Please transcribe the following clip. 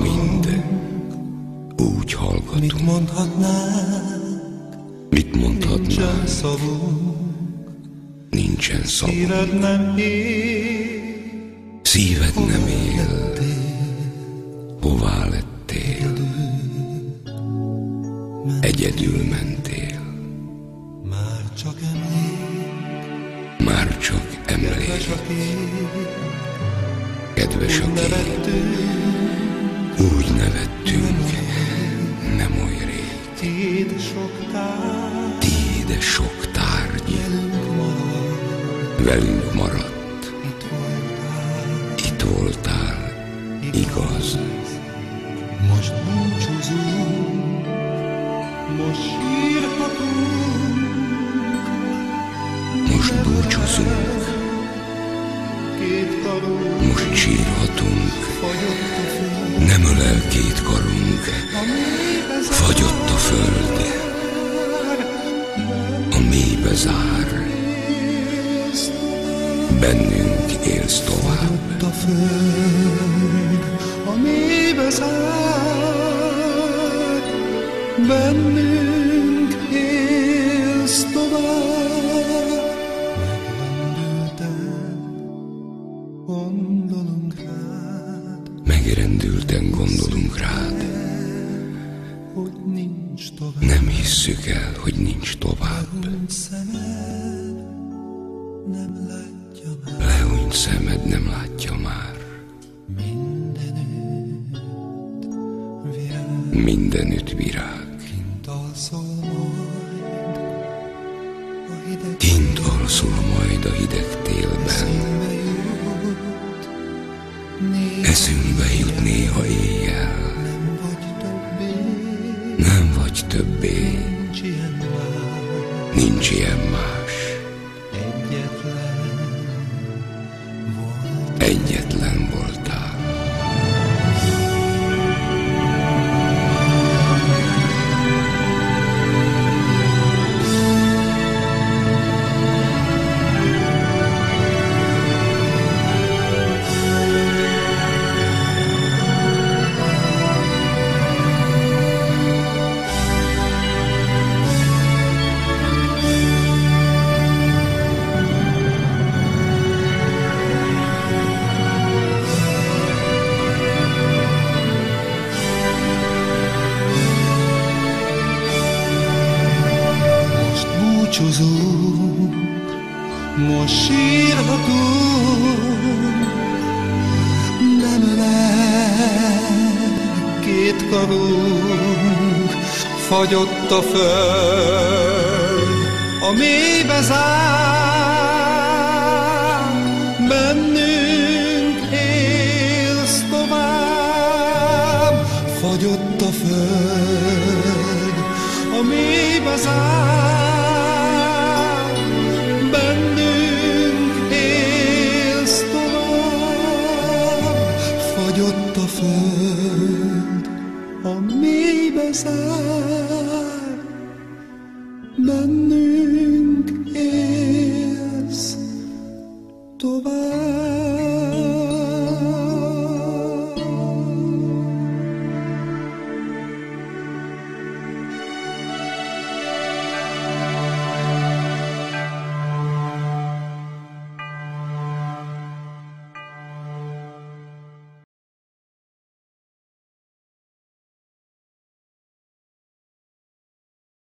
mind úgy hallgatunk. Mit mondhatnánk? Mit mondhatnánk? Nincsen szavunk. Nincsen szavunk. Szíved nem él. Szíved nem él. Hová lettél? Egyedül mentél. Már csak emlék. Már csak emlék. Kedves a kép. Úgy nevettünk, nem oly rég. Tiéd sok tárgy, velünk maradt. Itt voltál, igaz. Most búcsúzunk, most sírhatunk. Most búcsúzunk, Két karunk most sírhatunk. fagyott a föld. Nem ölel két karunk, A mélybe fagyott a föld, a mélybe zár. Bennünk élsz tovább. Fagyott a föld, a mélybe zár. Bennünk élsz tovább. Megrendülten gondolunk rád. Hogy nincs tovább. Nem hisszük el, hogy nincs tovább. Lehúnyt szemed nem látja már. Lehúnyt szemed nem látja már. Mindenütt virág. Kint alszol majd a hideg. Kint alszol majd a hideg télben. Eszünkbe jut néha éjjel. Nem vagy többé. Nincs ilyen más. Egyetlen voltál. Búcsúzunk, most sírhatunk. Nem ölel két karunk, fagyott a föld, a mélybe zár. Bennünk élsz tovább. Fagyott a föld, a mélybe zár. Fagyott a föld, a mélybe zár. Bennünk élsz tovább.